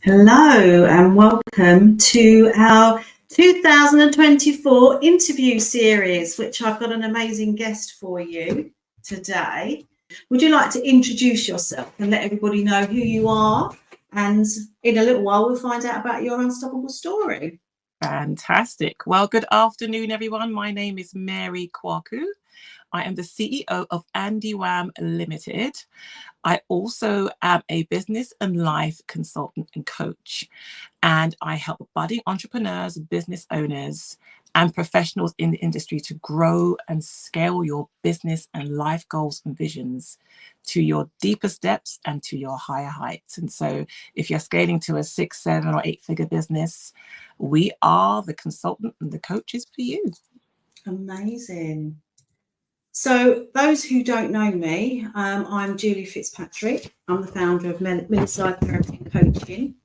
Hello and welcome to our 2024 interview series, which I've got an amazing guest for you today. Would you like to introduce yourself and let everybody know who you are? And in a little while, we'll find out about your unstoppable story. Fantastic. Well, good afternoon, everyone. My name is Mary Kwaku. I am the CEO of Wham Limited. I also am a business and life consultant and coach, and I help budding entrepreneurs, business owners, and professionals in the industry to grow and scale your business and life goals and visions to your deepest depths and to your higher heights. And so if you're scaling to a 6, 7, or 8-figure business, we are the consultant and the coaches for you. Amazing. So those who don't know me, I'm Julie Fitzpatrick. I'm the founder of Middleside Therapy and Coaching,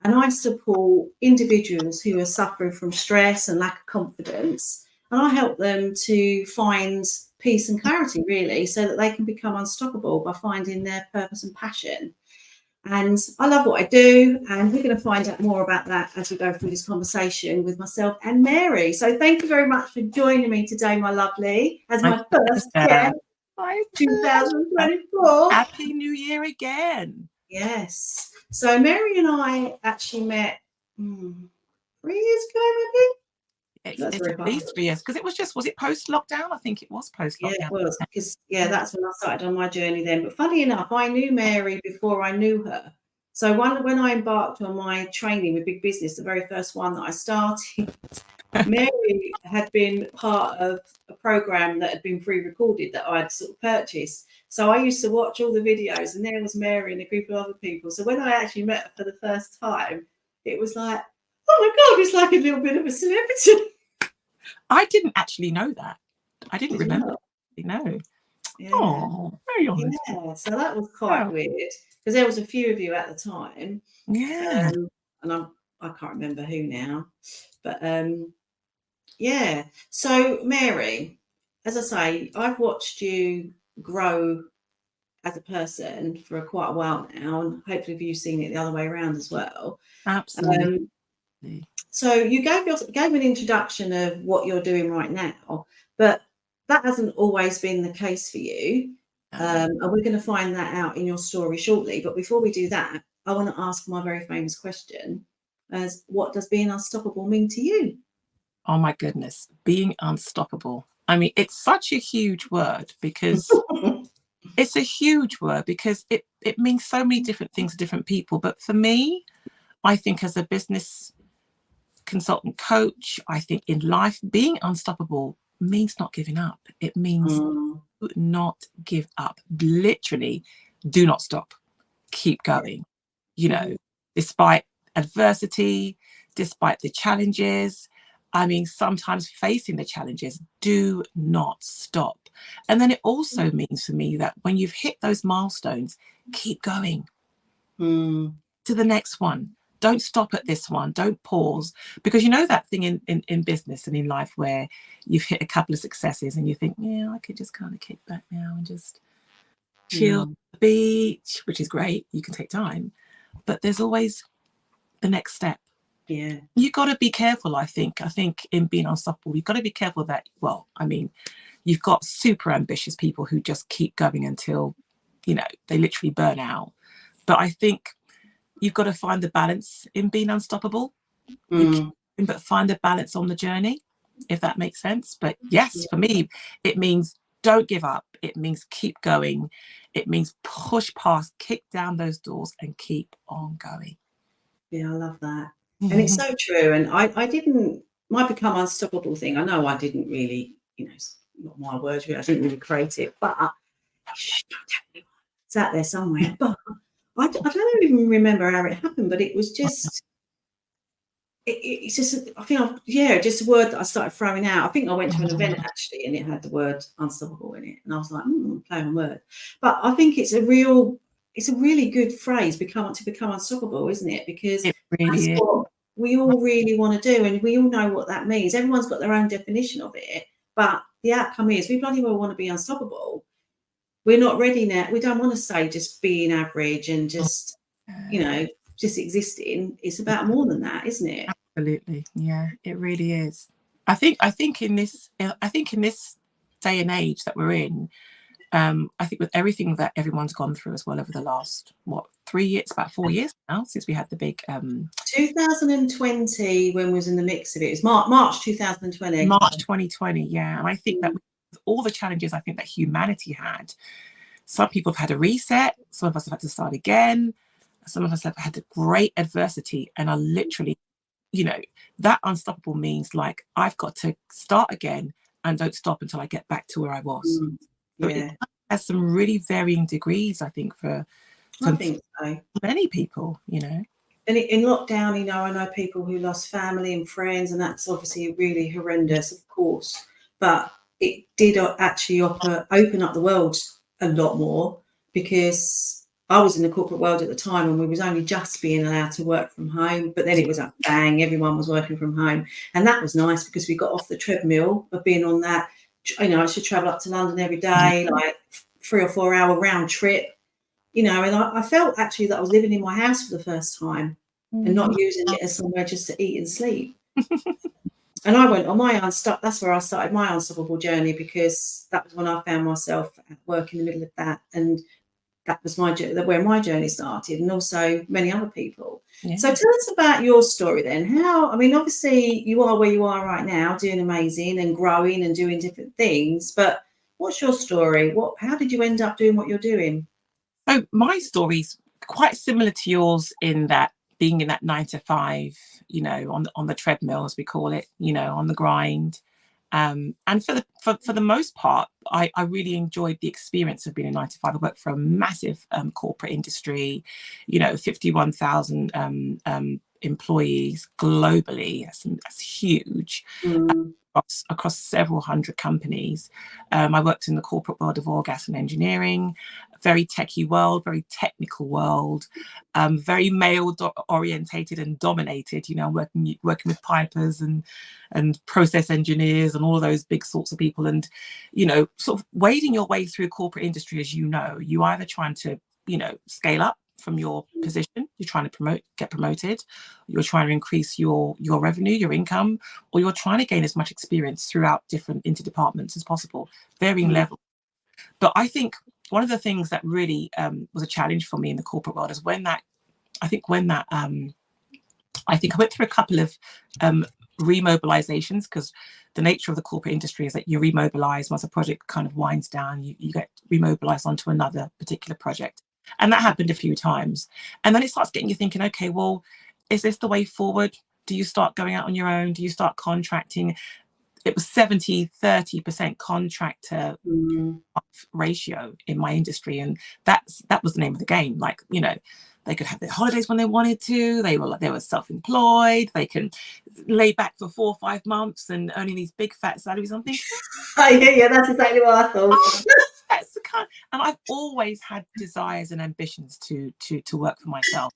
and I support individuals who are suffering from stress and lack of confidence, and I help them to find peace and clarity, really, so that they can become unstoppable by finding their purpose and passion. And I love what I do, and we're going to find out more about that as we go through this conversation with myself and Mary. So thank you very much for joining me today, my lovely, as my first guest, 2024. Happy New Year again. Yes. So Mary and I actually met 3 years ago, maybe? It's at least 3 years, because was it post-lockdown? I think it was post-lockdown. Yeah, it was, because that's when I started on my journey then. But funny enough, I knew Mary before I knew her. So when I embarked on my training with Big Business, the very first one that I started, Mary had been part of a program that had been pre-recorded that I'd sort of purchased. So I used to watch all the videos, and there was Mary and a group of other people. So when I actually met her for the first time, it was like, oh my God, it's like a little bit of a celebrity. I didn't actually know that. I didn't remember. No. Yeah. Oh, very honest. Yeah, so that was quite weird, because there was a few of you at the time. Yeah. And I can't remember who now, but yeah. So Mary, as I say, I've watched you grow as a person for quite a while now, and hopefully you've seen it the other way around as well. Absolutely. So you gave an introduction of what you're doing right now, but that hasn't always been the case for you. And we're going to find that out in your story shortly. But before we do that, I want to ask my very famous question: as what does being unstoppable mean to you? Oh my goodness, being unstoppable. I mean, it's such a huge word, because it's a huge word because it means so many different things to different people. But for me, I think as a business consultant coach, I think in life, being unstoppable means not giving up. It means not give up. Literally, do not stop. Keep going. You know, despite adversity, despite the challenges. I mean, sometimes facing the challenges, do not stop. And then it also means for me that when you've hit those milestones, keep going to the next one. Don't stop at this one. Don't pause. Because you know that thing in business and in life where you've hit a couple of successes and you think, yeah, I could just kind of kick back now and just chill at the beach, which is great. You can take time. But there's always the next step. Yeah. You've got to be careful, I think in being unstoppable, you've got to be careful that, well, I mean, you've got super ambitious people who just keep going until, they literally burn out. But I think you've got to find the balance in being unstoppable, but find the balance on the journey, if that makes sense. But yes, for me, it means don't give up. It means keep going. It means push past, kick down those doors and keep on going. Yeah, I love that. And it's so true. And I didn't, my become unstoppable thing, I know I didn't really, it's not my words, really, I didn't really create it, but it's out there somewhere. But I don't even remember how it happened, but it was just, it's just, I think, just a word that I started throwing out. I think I went to an event actually, and it had the word unstoppable in it. And I was like, play on word. But I think it's a really good phrase, to become unstoppable, isn't it? Because that's what we all really want to do, and we all know what that means. Everyone's got their own definition of it, but the outcome is we bloody well want to be unstoppable. We're not ready now. We don't want to say just being average and just, just existing. It's about more than that, isn't it? Absolutely. Yeah, it really is. I think in this day and age that we're in, I think with everything that everyone's gone through as well over the last 3 years, about 4 years now since we had the big 2020, when we was in the mix of it. It's March 2020. March 2020, yeah. And I think that Mm. with all the challenges I think that humanity had, some people have had a reset, some of us have had to start again, some of us have had great adversity and are literally, that unstoppable means like I've got to start again and don't stop until I get back to where I was. So it Yeah, has some really varying degrees, I think, I for think so. many people, And in lockdown, I know people who lost family and friends, and that's obviously really horrendous, of course. But it did actually open up the world a lot more, because I was in the corporate world at the time and we was only just being allowed to work from home. But then it was a bang, everyone was working from home. And that was nice because we got off the treadmill of being on that. I should travel up to London every day, like 3 or 4 hour round trip. And I felt actually that I was living in my house for the first time and not using it as somewhere just to eat and sleep. And I went on my that's where I started my unstoppable journey, because that was when I found myself at work in the middle of that. And that was where my journey started, and also many other people. Yeah. So tell us about your story then. Obviously you are where you are right now, doing amazing and growing and doing different things, but what's your story? How did you end up doing what you're doing? So my story's quite similar to yours in that being in that 9 to 5, on the treadmill, as we call it, on the grind. And for the most part, I really enjoyed the experience of being a 9 to 5. I worked for a massive corporate industry, 51,000 employees globally. That's huge. Mm. Across several hundred companies. I worked in the corporate world of oil, gas and engineering, very techie world, very technical world, very male orientated and dominated, working with pipers and process engineers and all of those big sorts of people. And, sort of wading your way through corporate industry, as you either trying to, scale up from your position, you're trying to get promoted, you're trying to increase your revenue, your income, or you're trying to gain as much experience throughout different interdepartments as possible, varying levels. But I think one of the things that really was a challenge for me in the corporate world is I think I went through a couple of remobilizations, because the nature of the corporate industry is that you remobilize once a project kind of winds down, you get remobilized onto another particular project. And that happened a few times. And then it starts getting you thinking, okay, well, is this the way forward? Do you start going out on your own? Do you start contracting? It was 70-30% contractor ratio in my industry. And that was the name of the game. Like, they could have their holidays when they wanted to. They were self-employed. They can lay back for 4 or 5 months and earning these big fat salaries. I'm thinking, yeah, that's exactly what I thought. that's the kind. And I've always had desires and ambitions to work for myself,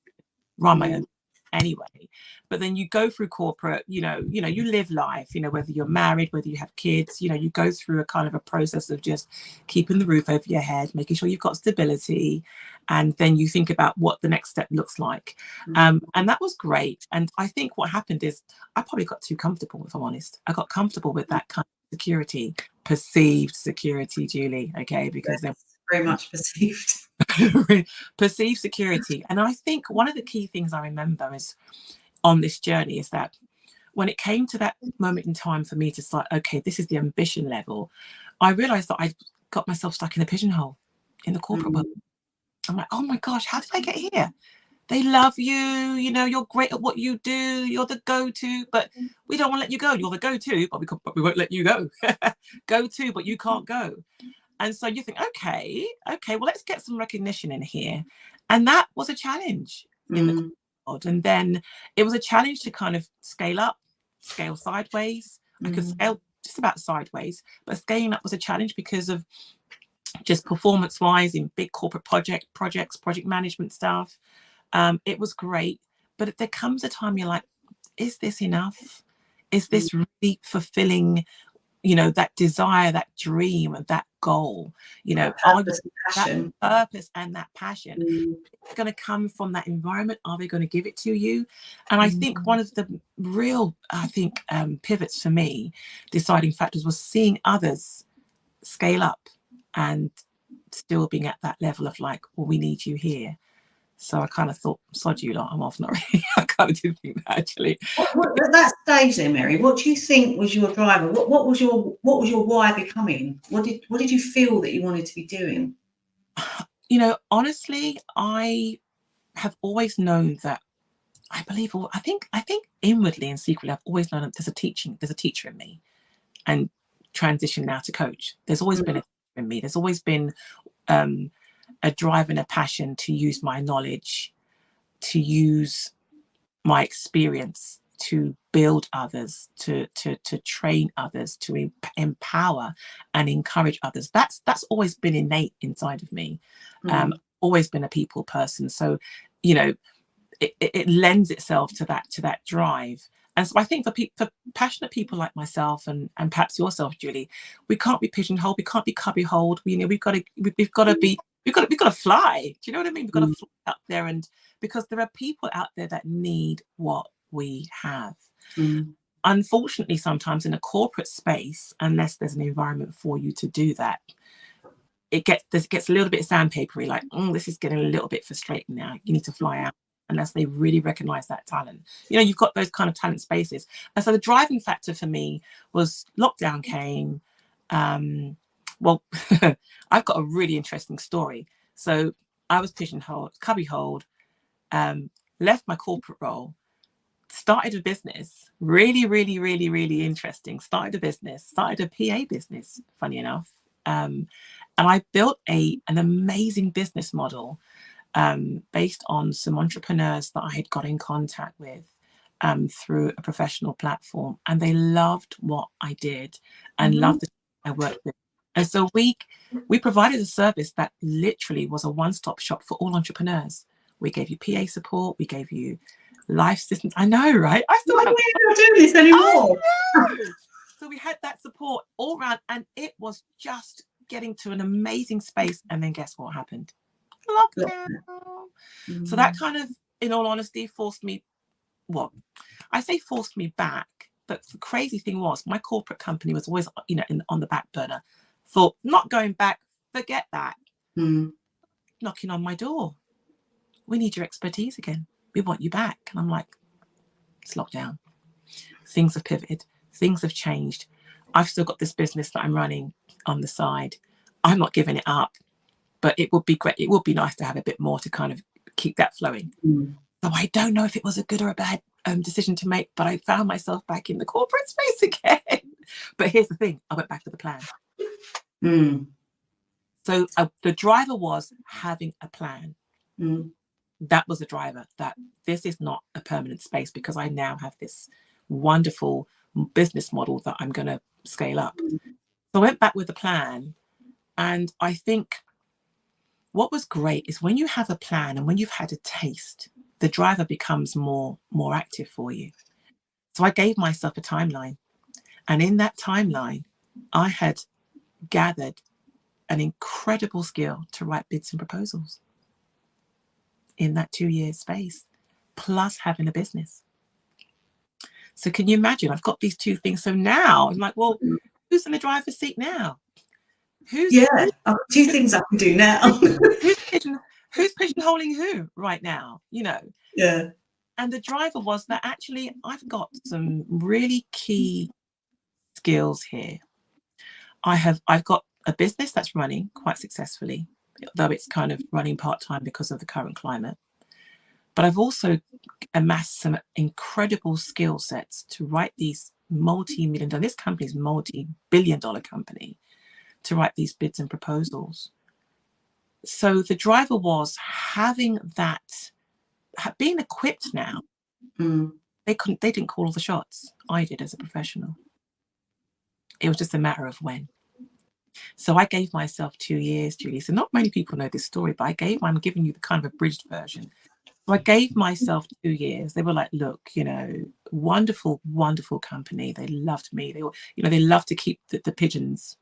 run my own anyway. But then you go through corporate, you live life, whether you're married, whether you have kids, you go through a kind of a process of just keeping the roof over your head, making sure you've got stability, and then you think about what the next step looks like. And that was great. And I think what happened is I probably got too comfortable, if I'm honest. I got comfortable with that kind of security, perceived security, Julie, okay, because they're very much perceived. perceived security. And I think one of the key things I remember is on this journey is that when it came to that moment in time for me to start, okay, this is the ambition level, I realized that I got myself stuck in a pigeonhole in the corporate world. I'm like, oh my gosh, how did I get here? They love you, you're great at what you do, you're the go-to, but we don't want to let you go. You're the go-to, but we won't let you go. Go-to, but you can't go. And so you think, okay, well, let's get some recognition in here. And that was a challenge in the world. And then it was a challenge to kind of scale up, scale sideways. I could scale just about sideways, but scaling up was a challenge because of just performance-wise in big corporate projects, project management stuff. It was great. But there comes a time you're like, is this enough? Is this really fulfilling you know, that desire, that dream, and that goal, you know, Purpose and passion. that purpose and that passion, it's going to come from that environment. Are they going to give it to you? And I think one of the real, pivots for me, deciding factors, was seeing others scale up and still being at that level of like, well, we need you here. So I kind of thought, sod you lot, I'm off. Not really. I kind of did think that, actually. What, at that stage then, Mary, what do you think was your driver? What was your why becoming? What did you feel that you wanted to be doing? You know, honestly, I have always known that I believe, or I think inwardly and secretly, I've always known that there's a teacher in me, and transition now to coach. There's always been a teacher in me. There's always been a drive and a passion to use my knowledge, to use my experience, to build others, to train others, to empower and encourage others. That's always been innate inside of me. Always been a people person. So, you know, it lends itself to that drive. And so I think for passionate people like myself and perhaps yourself, Julie, we can't be pigeonholed. We can't be cubbyholed. You know, we've got to fly. Do you know what I mean? We've got to fly up there, and because there are people out there that need what we have. Unfortunately, sometimes in a corporate space, unless there's an environment for you to do that, it gets a little bit sandpapery. Like, this is getting a little bit frustrating now. You need to fly out. Unless they really recognize that talent. You know, you've got those kind of talent spaces. And so the driving factor for me was lockdown came. Well, I've got a really interesting story. So I was pigeonholed, cubbyholed, left my corporate role, started a business, really, really, really, really interesting. Started a PA business, funny enough. And I built an amazing business model based on some entrepreneurs that I had got in contact with through a professional platform, and they loved what I did and loved the I worked with. And so we provided a service that literally was a one-stop shop for all entrepreneurs. We gave you PA support, we gave you life systems. I know, right? I still have. We're not doing this anymore. So we had that support all around, and it was just getting to an amazing space. And then guess what happened? Lockdown. So that kind of, in all honesty, forced me back. But the crazy thing was, my corporate company was always, you know, on the back burner. Thought, not going back, forget that. Knocking on my door. We need your expertise again. We want you back. And I'm like, it's lockdown. Things have pivoted. Things have changed. I've still got this business that I'm running on the side. I'm not giving it up. But it would be great. It would be nice to have a bit more to kind of keep that flowing. So I don't know if it was a good or a bad decision to make, but I found myself back in the corporate space again. But here's the thing. I went back to the plan. So the driver was having a plan. That was the driver, that this is not a permanent space because I now have this wonderful business model that I'm going to scale up. So I went back with the plan. And I think what was great is when you have a plan and when you've had a taste, the driver becomes more active for you. So I gave myself a timeline. And in that timeline, I had gathered an incredible skill to write bids and proposals in that 2-year space, plus having a business. So can you imagine? I've got these two things. So now I'm like, well, who's in the driver's seat now? Two things I can do now. who's pigeonholing who right now, you know? Yeah. And the driver was that actually I've got some really key skills here. I've got a business that's running quite successfully, though it's kind of running part-time because of the current climate. But I've also amassed some incredible skill sets to write these multi-million-dollar, this company's multi-billion-dollar company, to write these bids and proposals. So the driver was having that, being equipped now. They didn't call all the shots. I did as a professional. It was just a matter of when. So I gave myself 2 years, Julie. So not many people know this story, but I'm giving you the kind of abridged version. So I gave myself 2 years. They were like, look, you know, wonderful, wonderful company. They loved me. They were, you know, they love to keep the pigeons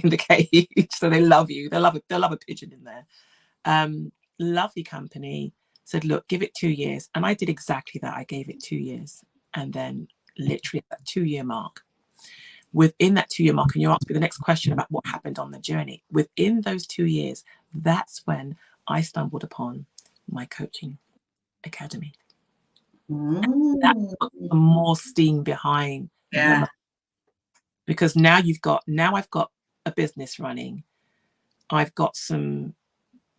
in the cage. So they love you. They'll love a pigeon in there. Lovely company. Said, look, give it 2 years. And I did exactly that. I gave it 2 years. And then literally at that 2-year mark, within that 2-year mark, and you asked me the next question about what happened on the journey. Within those 2 years, that's when I stumbled upon my coaching academy. That put some more steam behind the, because now I've got a business running. I've got some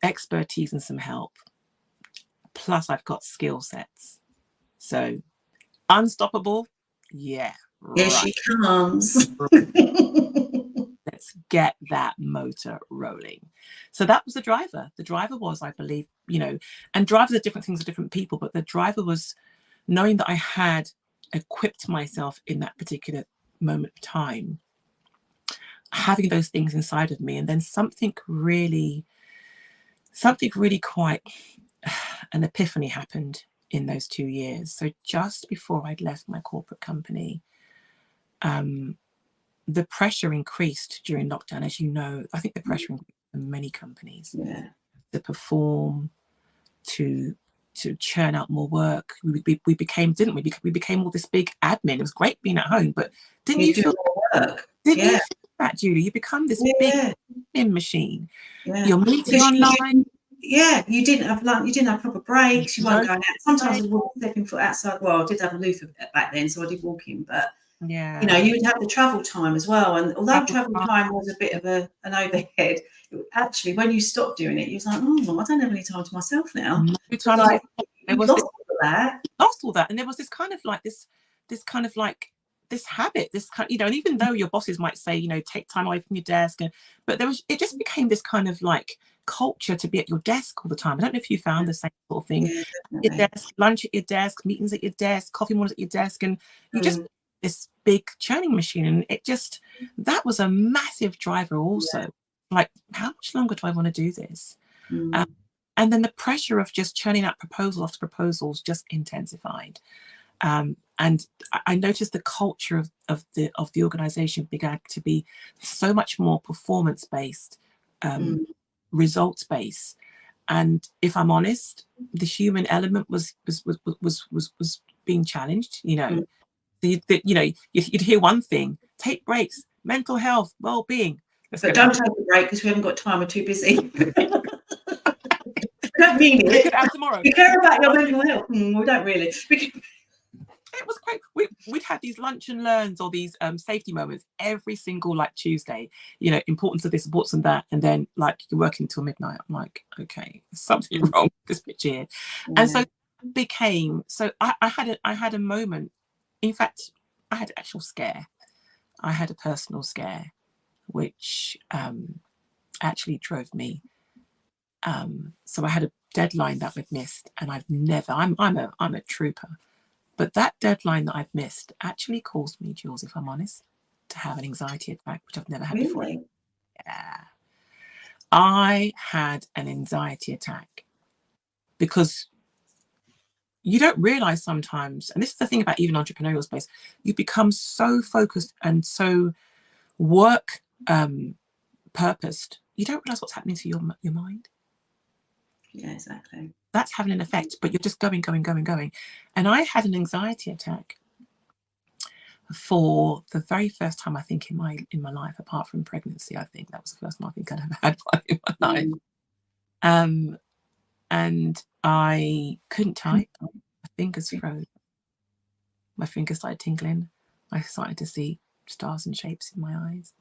expertise and some help. Plus I've got skill sets. So unstoppable. Yeah. Here she comes. Let's get that motor rolling. So that was the driver. The driver was, I believe, you know, and drivers are different things to different people, but the driver was knowing that I had equipped myself in that particular moment of time, having those things inside of me, and then something really quite an epiphany happened in those 2 years. So just before I'd left my corporate company, the pressure increased during lockdown. As you know, I think the pressure increased in many companies to perform, to churn out more work. We became, didn't we? We became all this big admin. It was great being at home, but didn't you feel work? Didn't you feel that, Julie? You become this big admin machine. You're meeting online. You didn't have lunch. You didn't have proper breaks. You weren't going out. Sometimes I would stepping foot outside. Well, I did have a Luther back then, so I did walking. But you know, you would have the travel time as well. And although travel time was a bit of an overhead, actually, when you stopped doing it, you was like, oh, I don't have any time to myself now. Like, it was lost all that, and there was this kind of like this habit, this kind, you know, and even though your bosses might say, you know, take time away from your desk, but it just became this kind of like culture to be at your desk all the time. I don't know if you found the same sort of thing. Your desk, lunch at your desk, meetings at your desk, coffee mornings at your desk, and you just this big churning machine. And that was a massive driver also. Like, how much longer do I want to do this? And then the pressure of just churning out proposal after proposals just intensified. And I noticed the culture of the organization began to be so much more performance based, results based. And if I'm honest, the human element was being challenged. You know, you'd hear one thing: take breaks, mental health, well-being. But don't take a break because we haven't got time. We're too busy. Don't mean it. We could have tomorrow. We care about your mental health. We don't really. It was great. We'd have these lunch and learns or these safety moments every single like Tuesday, you know, importance of this, importance of that. And then like you're working till midnight. I'm like, okay, there's something wrong with this picture here. And so it became, I had a moment. In fact, I had an actual scare. I had a personal scare, which actually drove me. So I had a deadline that I'd missed, and I'm a trooper. But that deadline that I've missed actually caused me, Jules, if I'm honest, to have an anxiety attack, which I've never had before. Yeah. I had an anxiety attack because you don't realize sometimes, and this is the thing about even entrepreneurial space, you become so focused and so work purposed, you don't realize what's happening to your mind. Yeah, exactly. That's having an effect, but you're just going. And I had an anxiety attack for the very first time, I think, in my life, apart from pregnancy. I think that was the first time I think I'd ever had one in my life. And I couldn't type. My fingers froze. My fingers started tingling. I started to see stars and shapes in my eyes.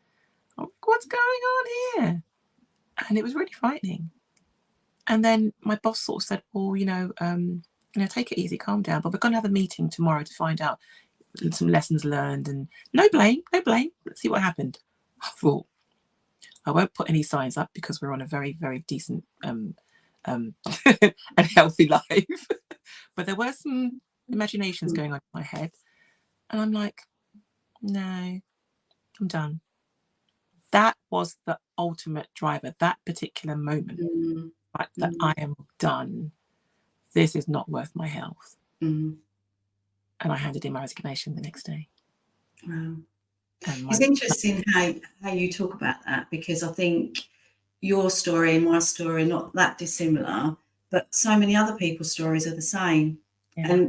I'm like, what's going on here? And it was really frightening. And then my boss sort of said, well, take it easy, calm down. But we're going to have a meeting tomorrow to find out some lessons learned, and no blame. Let's see what happened. I thought, I won't put any signs up because we're on a very, very decent and healthy life. But there were some imaginations going on in my head. And I'm like, no, I'm done. That was the ultimate driver, that particular moment. That I am done. this is not worth my health. Mm. And I handed in my resignation the next day. Wow. It's interesting how you talk about that, because I think your story and my story are not that dissimilar, but so many other people's stories are the same. Yeah.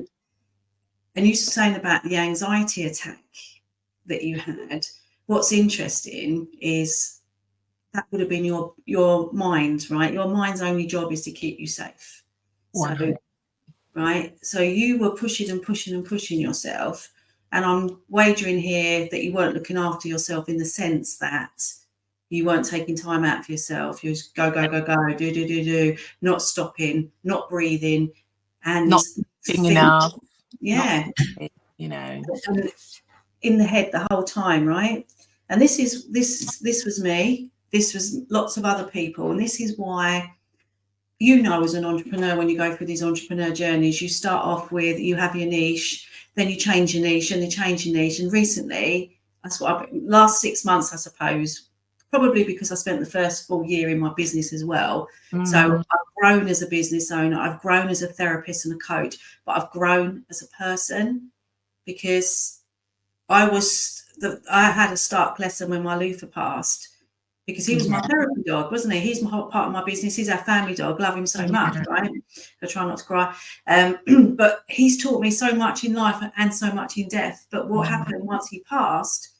And you saying about the anxiety attack that you had, what's interesting is that would have been your mind, right? Your mind's only job is to keep you safe. 100. So, right? So you were pushing and pushing and pushing yourself. And I'm wagering here that you weren't looking after yourself in the sense that you weren't taking time out for yourself. You just go, do, not stopping, not breathing, and Not being enough. Yeah. Not, you know. And in the head the whole time, right? And this was me. This was lots of other people. And this is why, as an entrepreneur, when you go through these entrepreneur journeys, you start off with, you have your niche, then you change your niche, and you change your niche. And recently, that's what last 6 months, I suppose, probably because I spent the first full year in my business as well. So I've grown as a business owner, I've grown as a therapist and a coach, but I've grown as a person, because I had a stark lesson when my Luther passed, because he was my therapy dog, wasn't he? He's part of my business. He's our family dog. Love him so much, right? I try not to cry. But he's taught me so much in life and so much in death. But what happened once he passed,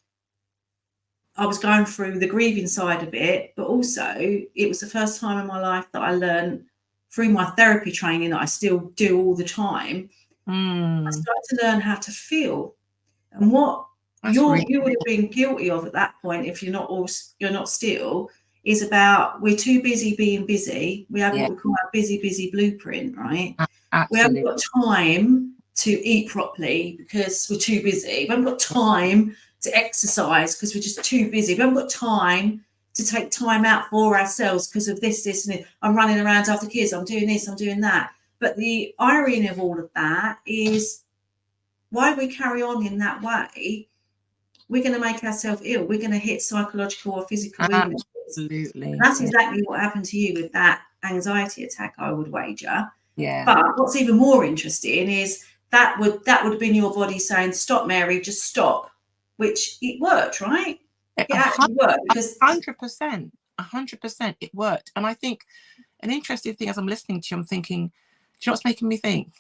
I was going through the grieving side of it, but also it was the first time in my life that I learned through my therapy training that I still do all the time. I started to learn how to feel. And what you would have been guilty of at that point, if you're not still, is about, we're too busy being busy. We have what we call our busy blueprint, right? Absolutely. We haven't got time to eat properly because we're too busy. We haven't got time to exercise because we're just too busy. We haven't got time to take time out for ourselves because of this, and this. I'm running around after kids. I'm doing this, I'm doing that. But the irony of all of that is, why we carry on in that way, we're going to make ourselves ill. We're going to hit psychological or physical illnesses. Absolutely. That's exactly what happened to you with that anxiety attack, I would wager. Yeah. But what's even more interesting is that would have been your body saying, "Stop, Mary, just stop," which it worked, right? It actually worked, because 100%, it worked. And I think an interesting thing, as I'm listening to you, I'm thinking, do you know what's making me think?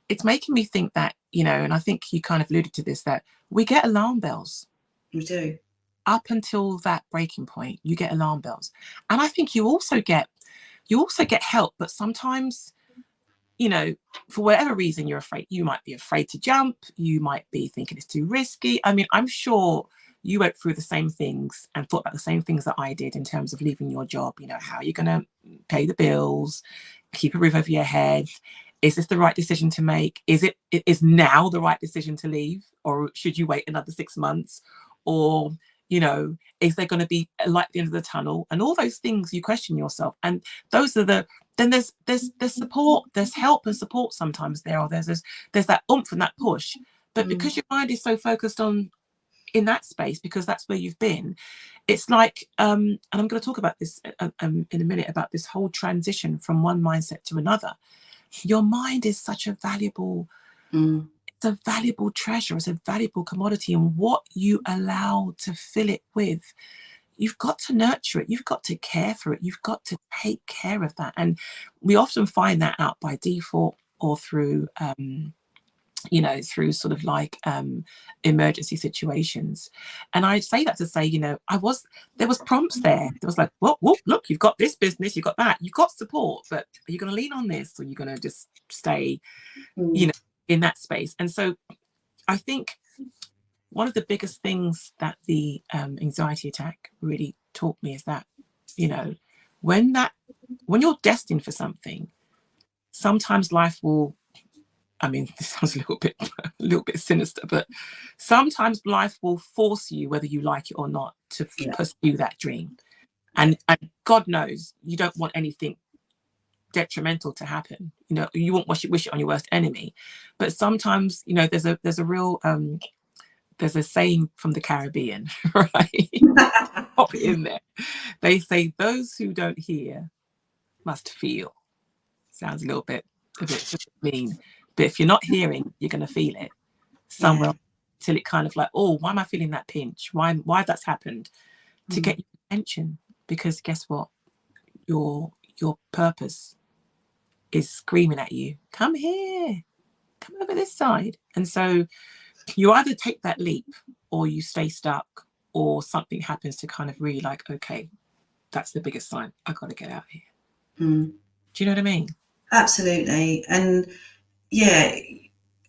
It's making me think that, and I think you kind of alluded to this, that we get alarm bells. We do. Up until that breaking point, you get alarm bells. And I think you also get help, but sometimes, for whatever reason, you're afraid. You might be afraid to jump. You might be thinking it's too risky. I mean, I'm sure you went through the same things and thought about the same things that I did in terms of leaving your job. How are you going to pay the bills, keep a roof over your head? Is this the right decision to make? Is now the right decision to leave, or should you wait another 6 months? Or, is there going to be a light at the end of the tunnel? And all those things, you question yourself. And those are then there's support, there's help and support sometimes there, or there's that oomph and that push. But because your mind is so focused on in that space, because that's where you've been, it's like, and I'm going to talk about this in a minute, about this whole transition from one mindset to another. Your mind is such a valuable, it's a valuable treasure, it's a valuable commodity, and what you allow to fill it with, you've got to nurture it, you've got to care for it, you've got to take care of that. And we often find that out by default, or through through sort of like emergency situations. And I say that to say, there was prompts there. There was like, whoa, look, you've got this business, you've got that, you've got support, but are you going to lean on this, or are you going to just stay, in that space? And so I think one of the biggest things that the anxiety attack really taught me is that, when you're destined for something, sometimes life will, I mean, this sounds a little bit sinister, but sometimes life will force you, whether you like it or not, to pursue that dream. And God knows you don't want anything detrimental to happen. You won't wish it on your worst enemy. But sometimes, there's a real there's a saying from the Caribbean, right? Pop it in there. They say, those who don't hear must feel. Sounds a little bit a bit mean. But if you're not hearing, you're going to feel it somewhere till it kind of like, oh, why am I feeling that pinch? Why that's happened? To get your attention, because guess what? Your purpose is screaming at you, come here, come over this side. And so you either take that leap or you stay stuck, or something happens to kind of really like, okay, that's the biggest sign. I got to get out of here. Do you know what I mean? Absolutely. And yeah,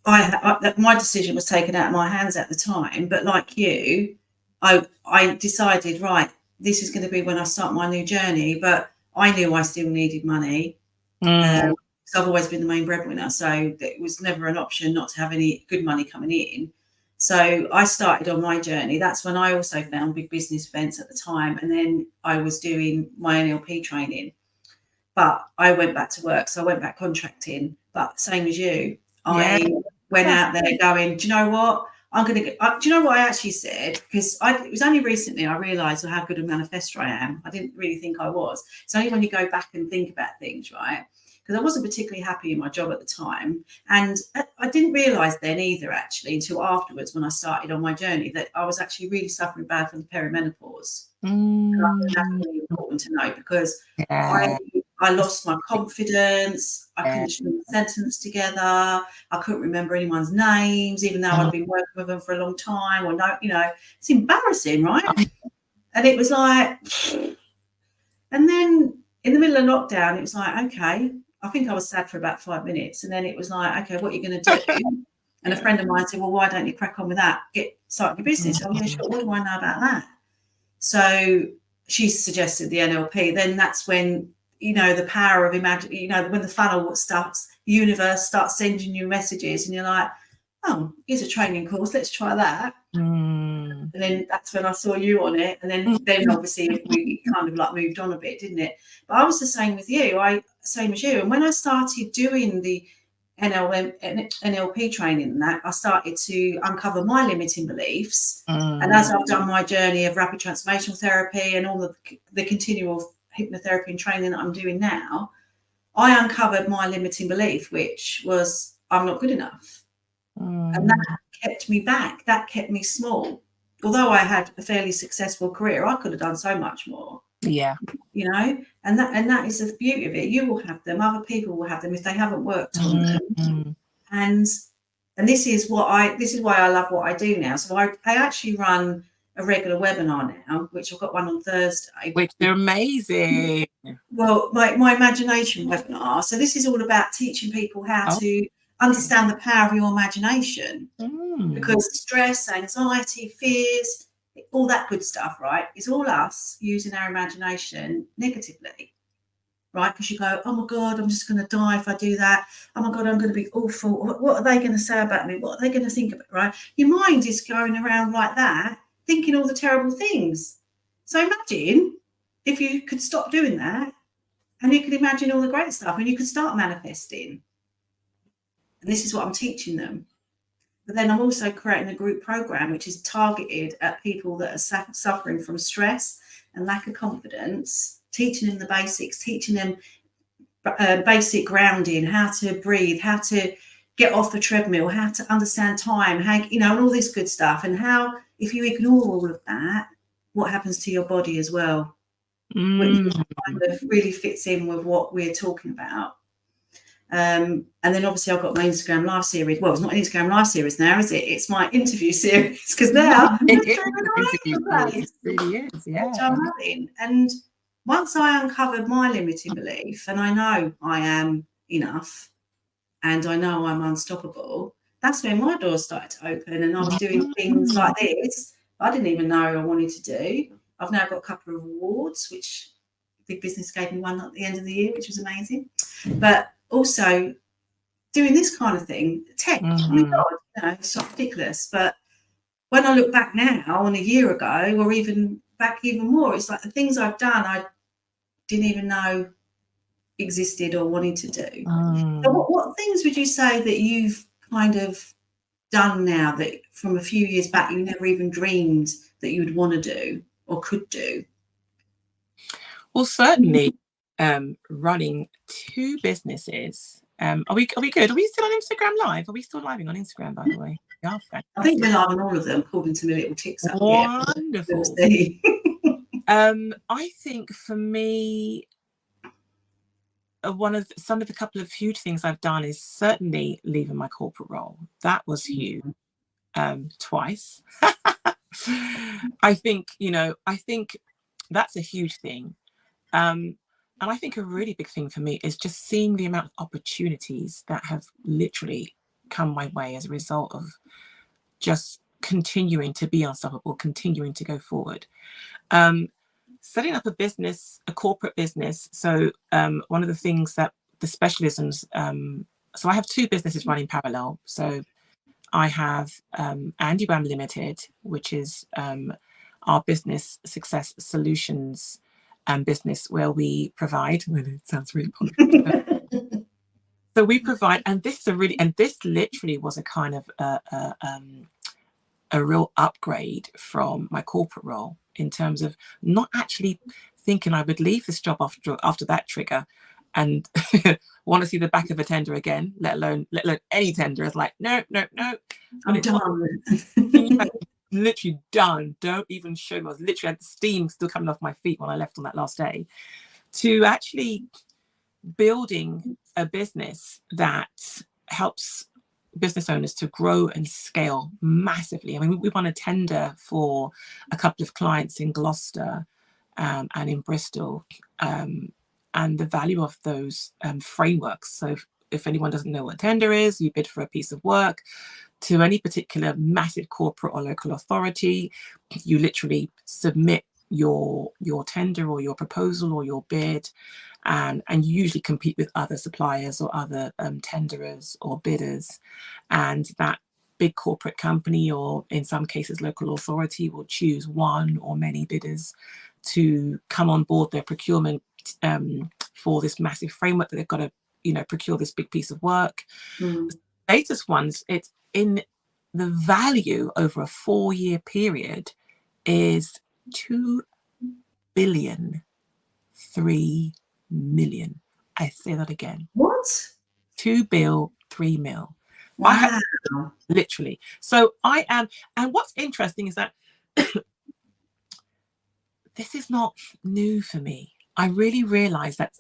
my decision was taken out of my hands at the time, but like you, I decided, right, this is going to be when I start my new journey. But I knew I still needed money. So I've always been the main breadwinner, so it was never an option not to have any good money coming in. So I started on my journey. That's when I also found big business events at the time, and then I was doing my NLP training. But I went back to work, so I went back contracting. But same as you, I went out there going, do you know what? I'm going to get, do you know what I actually said? Because it was only recently I realised how good a manifestor I am. I didn't really think I was. It's only when you go back and think about things, right? Because I wasn't particularly happy in my job at the time. And I didn't realise then either, actually, until afterwards when I started on my journey, that I was actually really suffering bad from the perimenopause. And I think that's really important to know, because I lost my confidence. I couldn't string a sentence together. I couldn't remember anyone's names, even though I'd been working with them for a long time. Or no, it's embarrassing, right? And it was like, and then in the middle of lockdown, it was like, okay, I think I was sad for about 5 minutes, and then it was like, okay, what are you going to do? And a friend of mine said, well, why don't you crack on with that? Start your business. Oh yeah, sure. What do I know about that? So she suggested the NLP. Then that's when, the power of imagine, when the funnel starts, the universe starts sending you messages, and you're like, oh, here's a training course, let's try that. And then that's when I saw you on it. And then obviously we kind of like moved on a bit, didn't it? But I was the same with you. Same as you. And when I started doing the NLP training and that, I started to uncover my limiting beliefs. And as I've done my journey of rapid transformational therapy and all of the continual hypnotherapy and training that I'm doing now, I uncovered my limiting belief, which was I'm not good enough. And that kept me back. That kept me small. Although I had a fairly successful career, I could have done so much more. Yeah. And that is the beauty of it. You will have them. Other people will have them if they haven't worked on them. And this is why I love what I do now. So I actually run a regular webinar now, which I've got one on Thursday. Which are amazing. Well, my imagination webinar. So this is all about teaching people how to understand the power of your imagination. Because stress, anxiety, fears, all that good stuff, right? It's all us using our imagination negatively, right? Because you go, oh my God, I'm just going to die if I do that. Oh my God, I'm going to be awful. What are they going to say about me? What are they going to think about, right? Your mind is going around like that, thinking all the terrible things. So imagine if you could stop doing that and you could imagine all the great stuff and you could start manifesting. And this is what I'm teaching them. But then I'm also creating a group program which is targeted at people that are suffering from stress and lack of confidence, teaching them the basics, teaching them basic grounding, how to breathe, how to get off the treadmill, how to understand time, how, and all this good stuff. And how, if you ignore all of that, what happens to your body as well, which kind of really fits in with what we're talking about. And then obviously I've got my Instagram live series. Well, it's not an Instagram live series now, is it? It's my interview series, because now it really is, yeah. Which I'm having. And once I uncovered my limiting belief, and I know I am enough, and I know I'm unstoppable, that's when my doors started to open, and I was doing things like this I didn't even know I wanted to do. I've now got a couple of awards, which Big Business gave me one at the end of the year, which was amazing. But also doing this kind of thing, tech, oh my God, it's not ridiculous. But when I look back now on a year ago, or even back even more, it's like the things I've done, I didn't even know existed or wanted to do. So what things would you say that you've kind of done now that from a few years back you never even dreamed that you would want to do or could do? Well, certainly running two businesses Are we good? Are we still on Instagram Live? Are we still living on Instagram, by the way? Yeah, I think we're live on all of them, according to my little ticks up here. Wonderful. I think for me, some of the couple of huge things I've done is certainly leaving my corporate role. That was huge. Twice. I think that's a huge thing. And I think a really big thing for me is just seeing the amount of opportunities that have literally come my way as a result of just continuing to be unstoppable, continuing to go forward. Setting up a corporate business. So one of the things that the specialisms, so I have two businesses running parallel. So I have Andy Ram Limited, which is our business success solutions business where we provide, it sounds really polished. So we provide, and this literally was a kind of a real upgrade from my corporate role in terms of not actually thinking I would leave this job after that trigger and want to see the back of a tender again, let alone any tender. Is like, no. I'm done. Literally done. Don't even show me. I was literally had steam still coming off my feet when I left on that last day. To actually building a business that helps business owners to grow and scale massively. I mean, we won a tender for a couple of clients in Gloucester and in Bristol, and the value of those frameworks. So if anyone doesn't know what a tender is, you bid for a piece of work to any particular massive corporate or local authority. You literally submit your tender or your proposal or your bid, and you usually compete with other suppliers or other tenderers or bidders, and that big corporate company, or in some cases local authority, will choose one or many bidders to come on board their procurement for this massive framework that they've got to procure this big piece of work. The latest ones, it's in the value over a 4-year period is 2,000,000,003 million. I say that again. What? 2,000,000,003 mil. Wow. Literally. So I am, and what's interesting is that this is not new for me. I really realized that,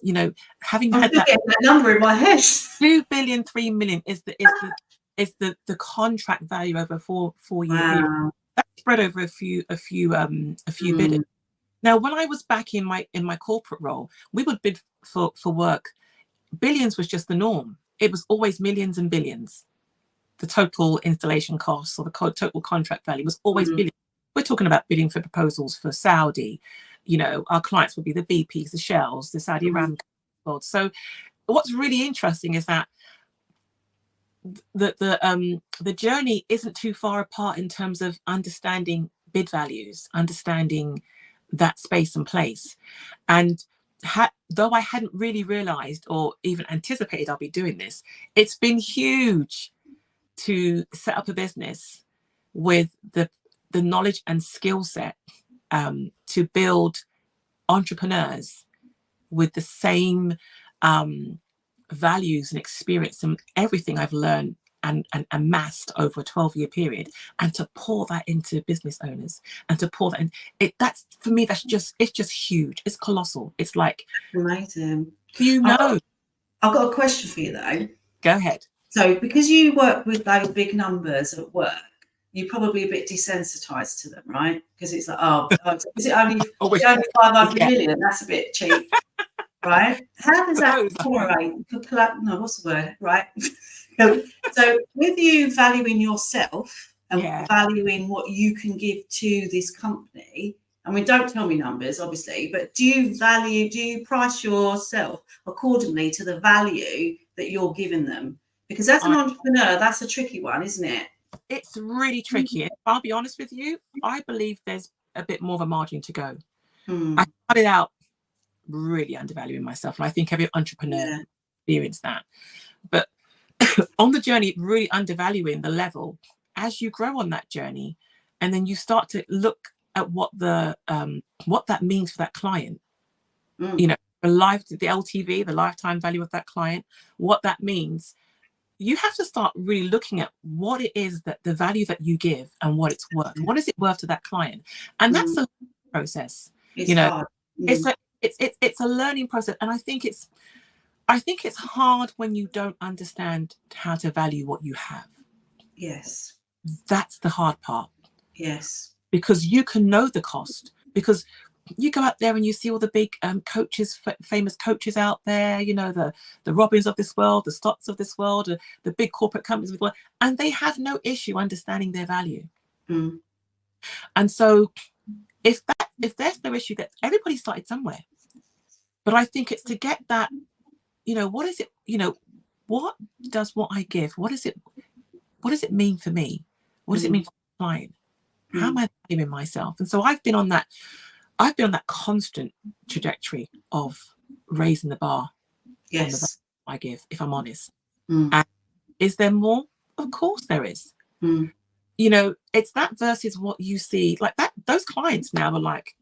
having had that number in my head, 2,000,000,003 million is the contract value over a 4-year period. That's spread over a few bidders. Now, when I was back in my corporate role, we would bid for work. Billions was just the norm. It was always millions and billions. The total installation costs or the total contract value was always billions. We're talking about bidding for proposals for Saudi. Our clients would be the BPs, the Shells, the Saudi Aramco. So what's really interesting is that the journey isn't too far apart in terms of understanding bid values, understanding that space and place. And though I hadn't really realized or even anticipated I'll be doing this, it's been huge to set up a business with the knowledge and skill set to build entrepreneurs with the same values and experience and everything I've learned and amassed over a 12-year period, and to pour that into business owners and to pour that in. That's for me, it's just huge. It's colossal. It's like amazing. I've got a question for you though. Go ahead. So because you work with those big numbers at work, you're probably a bit desensitized to them, right? Because it's like, is it only 500 million? That's a bit cheap. Right? How does that correlate? No, what's the word? Right? So with you valuing yourself and valuing what you can give to this company, I mean, don't tell me numbers, obviously, but do you price yourself accordingly to the value that you're giving them? Because as an entrepreneur, that's a tricky one, isn't it? It's really tricky. I'll be honest with you, I believe there's a bit more of a margin to go. I started out really undervaluing myself, and I think every entrepreneur experienced that. But on the journey, really undervaluing the level, as you grow on that journey, and then you start to look at what that means for that client. the LTV, the lifetime value of that client, what that means. You have to start really looking at what it is that the value that you give and what it's worth. What is it worth to that client? And that's a process. It's hard. It's a learning process. And I think it's hard when you don't understand how to value what you have. Yes. That's the hard part. Yes. Because you can know the cost, because you go out there and you see all the big coaches, famous coaches out there, you know, the Robins of this world, the Stocks of this world, the big corporate companies of the world, and they have no issue understanding their value. And so if there's no issue, that everybody started somewhere. But I think it's to get that, you know, what is it, you know, what does what I give, what does it mean for me? What does it mean for the client? How am I valuing myself? And so I've been on that constant trajectory of raising the bar on the value I give, if I'm honest. And is there more? Of course there is. You know, it's that versus what you see, like that. Those clients now are like,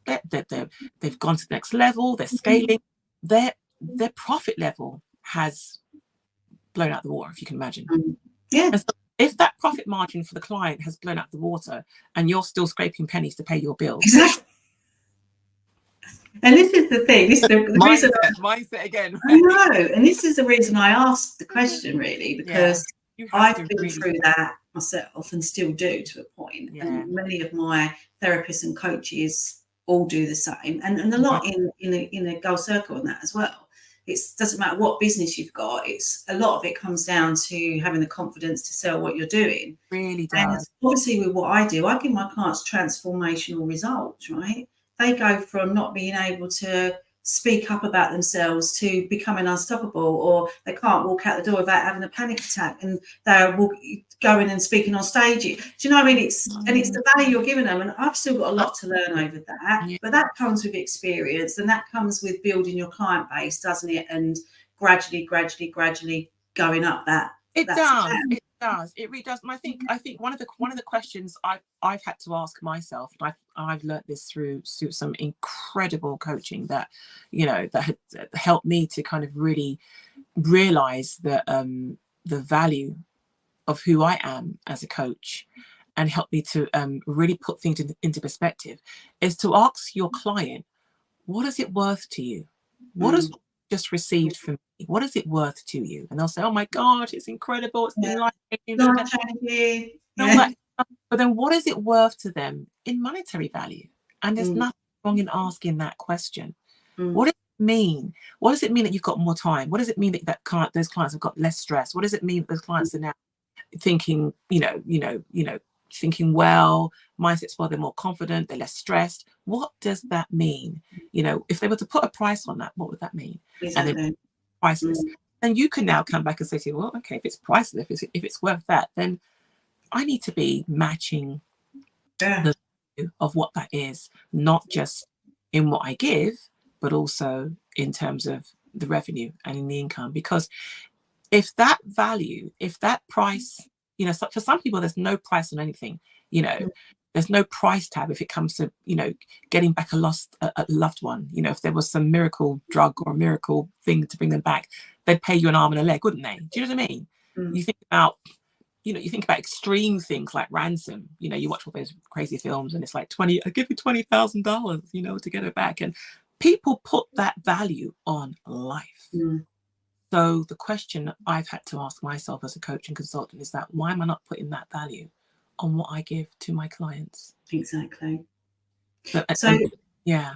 they've gone to the next level. They're scaling. Their profit level has blown out the water, if you can imagine. Yeah. And so if that profit margin for the client has blown out the water, and you're still scraping pennies to pay your bills. Exactly. And this is the thing. This is the reason. Mindset again. I know, and this is the reason I asked the question, really, because I've been through that myself and still do to a point. And many of my therapists and coaches all do the same, and a lot in a goal circle on that as well. It doesn't matter what business you've got. It's a lot of it comes down to having the confidence to sell what you're doing. Really does. And obviously, with what I do, I give my clients transformational results. Right? They go from not being able to speak up about themselves to becoming unstoppable, or they can't walk out the door without having a panic attack, and they're going and speaking on stage. Do you know what I mean? It's the value you're giving them, and I've still got a lot to learn over that. But that comes with experience, and that comes with building your client base, doesn't it? And gradually going up that. It does. It really does. And I think one of the questions I've had to ask myself, and I've learned this through some incredible coaching that, you know, that helped me to kind of really realize that the value of who I am as a coach, and help me to really put things into perspective, is to ask your client, what is it worth to you? What is just received from me? What is it worth to you? And they'll say, oh my God, it's incredible. It's been life-changing. But then what is it worth to them in monetary value? And there's nothing wrong in asking that question. What does it mean? What does it mean that you've got more time? What does it mean that those clients have got less stress? What does it mean that those clients are now thinking, thinking well, mindsets well, they're more confident, they're less stressed? What does that mean? You know, if they were to put a price on that, what would that mean? Exactly. And then priceless. Then you can now come back and say to you, well, okay, if it's priceless, if it's worth that, then I need to be matching the value of what that is, not just in what I give, but also in terms of the revenue and in the income. Because if that value, if that price, you know, for some people, there's no price on anything, you know, there's no price tag if it comes to, you know, getting back a loved one. You know, if there was some miracle drug or a miracle thing to bring them back, they'd pay you an arm and a leg, wouldn't they? Do you know what I mean? You think about extreme things like ransom. You know, you watch all those crazy films and it's like I'll give you $20,000, you know, to get it back. And people put that value on life. So the question I've had to ask myself as a coach and consultant is that, why am I not putting that value on what I give to my clients? Exactly. So yeah.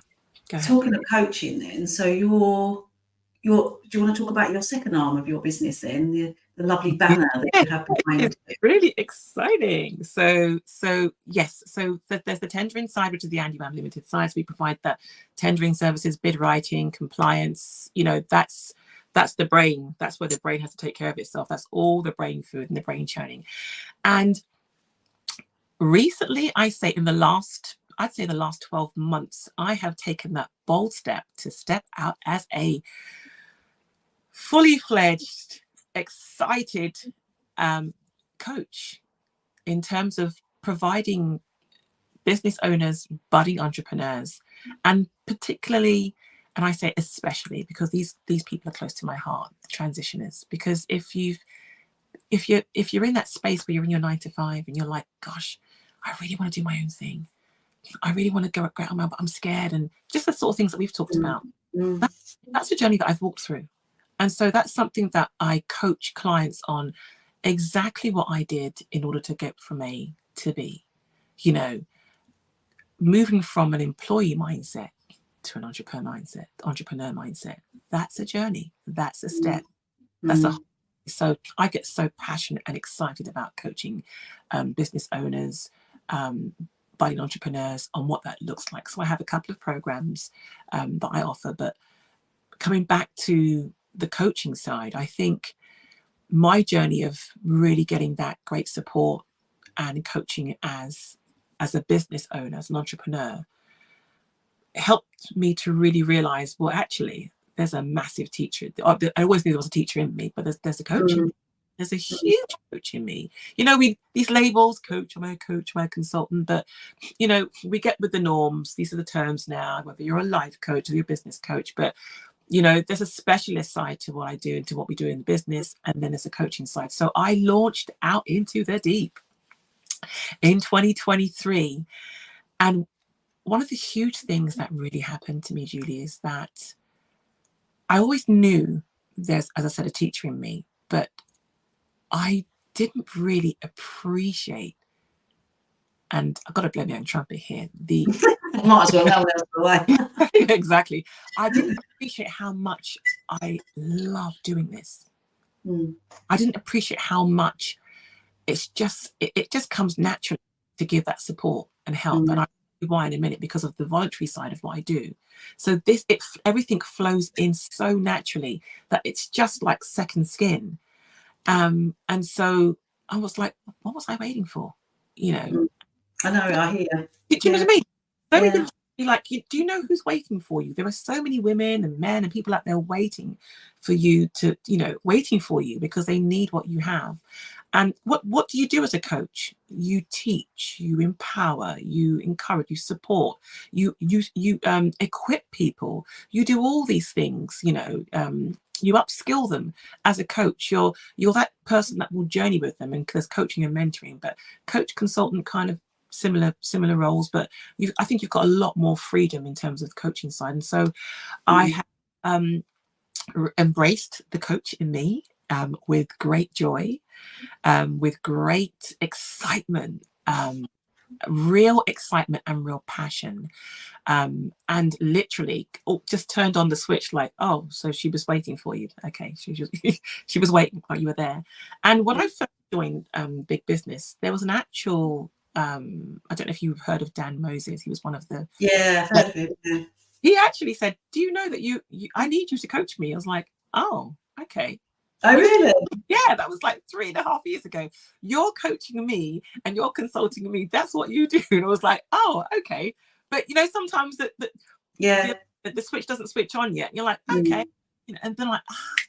Go ahead. Talking of coaching then, so do you want to talk about your second arm of your business then, the lovely banner that you have behind you? Really exciting. So yes, so there's the tendering side, which is the Unveiled limited side. So we provide that tendering services, bid writing, compliance. You know, that's the brain. That's where the brain has to take care of itself. That's all the brain food and the brain churning. And recently, I'd say the last 12 months, I have taken that bold step to step out as a fully fledged, excited coach in terms of providing business owners, budding entrepreneurs, and particularly and I say especially because these people are close to my heart, the transitioners, because if you're in that space where you're in your 9 to 5 and you're like, gosh, I really want to do my own thing, I really want to go out, but I'm scared, and just the sort of things that we've talked about. That's a journey that I've walked through. And so that's something that I coach clients on, exactly what I did in order to get from A to B. You know, moving from an employee mindset to an entrepreneur mindset. That's a journey. That's a step. So I get so passionate and excited about coaching business owners, budding entrepreneurs on what that looks like. So I have a couple of programs that I offer, but coming back to the coaching side, I think my journey of really getting that great support and coaching as a business owner, as an entrepreneur, helped me to really realize, well, actually, there's a massive teacher. I always knew there was a teacher in me, but there's a coach in me. There's a huge coach in me. You know, these labels, coach, am I a coach, am I a consultant? But, you know, we get with the norms. These are the terms now, whether you're a life coach or you're a business coach. But, you know, there's a specialist side to what I do and to what we do in the business. And then there's a coaching side. So I launched out into the deep in 2023. And one of the huge things that really happened to me, Julie, is that I always knew there's, as I said, a teacher in me, but I didn't really appreciate, and I've got to blow my own trumpet here, might as well, no one else away. Exactly. I didn't appreciate how much I love doing this. I didn't appreciate how much it just comes naturally to give that support and help. And I'll tell you why in a minute, because of the voluntary side of what I do. So everything flows in so naturally that it's just like second skin. And so I was like, what was I waiting for? You know, I know, I hear. Do you know what I mean? So many people be like, do you know who's waiting for you? There are so many women and men and people out there waiting for you to, you know, waiting for you because they need what you have. And what do you do as a coach? You teach, you empower, you encourage, you support, you equip people. You do all these things, you know. You upskill them as a coach. You're that person that will journey with them, and there's coaching and mentoring, but coach, consultant, kind of similar roles, but I think you've got a lot more freedom in terms of the coaching side. And so I have embraced the coach in me with great joy, with great excitement, real excitement and real passion. And literally just turned on the switch, like, oh, so she was waiting for you. Okay, she was waiting while you were there. And when I first joined Big Business, there was an actual I don't know if you've heard of Dan Moses. He was one of the I've heard of him. Yeah. He actually said, do you know that I need you to coach me? I was like, oh, okay. Oh, really? Yeah, that was like 3.5 years ago. You're coaching me and you're consulting me. That's what you do. And I was like, oh, okay. But, you know, sometimes the switch doesn't switch on yet. And you're like, okay. You know, and then like,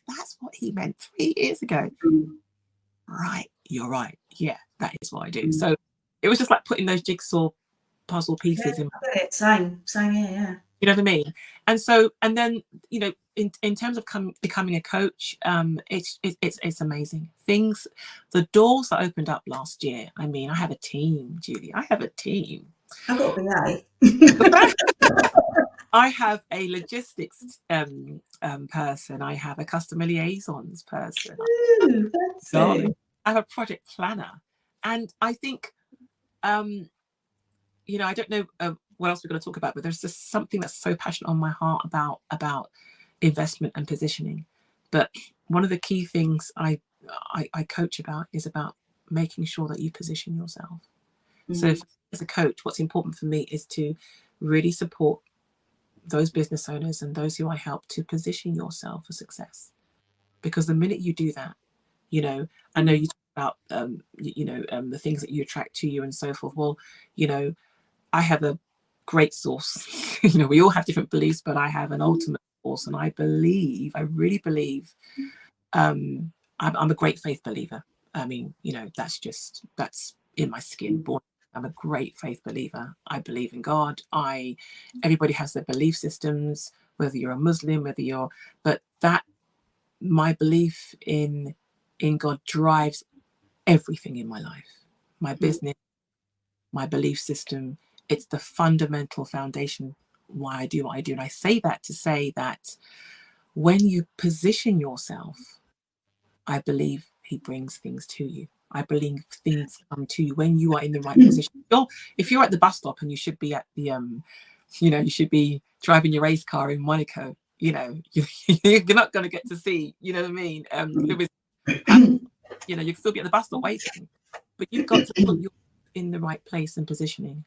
that's what he meant 3 years ago. Right. You're right. Yeah, that is what I do. So it was just like putting those jigsaw puzzle pieces in. Same here, yeah. You know what I mean? And so, and then, you know, in terms of becoming a coach, it's amazing. The doors that opened up last year. I mean, I have a team, Julie. I have a team. I've got a BA. I have a logistics person. I have a customer liaisons person. Ooh, I have a project planner. And I think, you know, I don't know what else we're going to talk about, but there's just something that's so passionate on my heart about investment and positioning. But one of the key things I coach about is about making sure that you position yourself. So as a coach, what's important for me is to really support those business owners and those who I help to position yourself for success. Because the minute you do that, you know, I know you talk about, the things that you attract to you and so forth. Well, you know, I have a great source. You know, we all have different beliefs, but I have an ultimate source. And I really believe, I'm a great faith believer. I mean, you know, that's in my skin. I'm a great faith believer. I believe in God. Everybody has their belief systems, whether you're a Muslim, but that, my belief in God drives everything in my life, my business, my belief system. It's the fundamental foundation why I do what I do. And I say that to say that when you position yourself, I believe he brings things to you. I believe things come to you when you are in the right position. If you're at the bus stop and you should be at the, you should be driving your race car in Monaco, you're not going to get to see, you know what I mean? Lewis, you can still be at the bus stop waiting, but you've got to put you in the right place and positioning.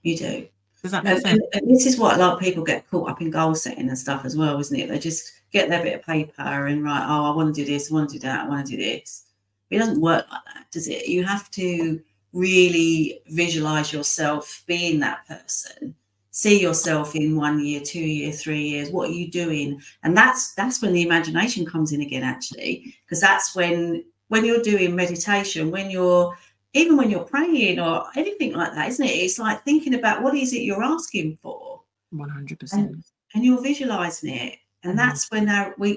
You do. Does that make sense? And this is what a lot of people get caught up in goal setting and stuff as well, isn't it? They just get their bit of paper and right, I want to do this, I want to do that, I want to do this. It doesn't work like that, does it? You have to really visualize yourself being that person. See yourself in 1 year, 2 years, 3 years. What are you doing? And that's when the imagination comes in again, actually, because that's when you're doing meditation, even when you're praying or anything like that, isn't it? It's like thinking about what is it you're asking for. 100%. And you're visualizing it. And that's when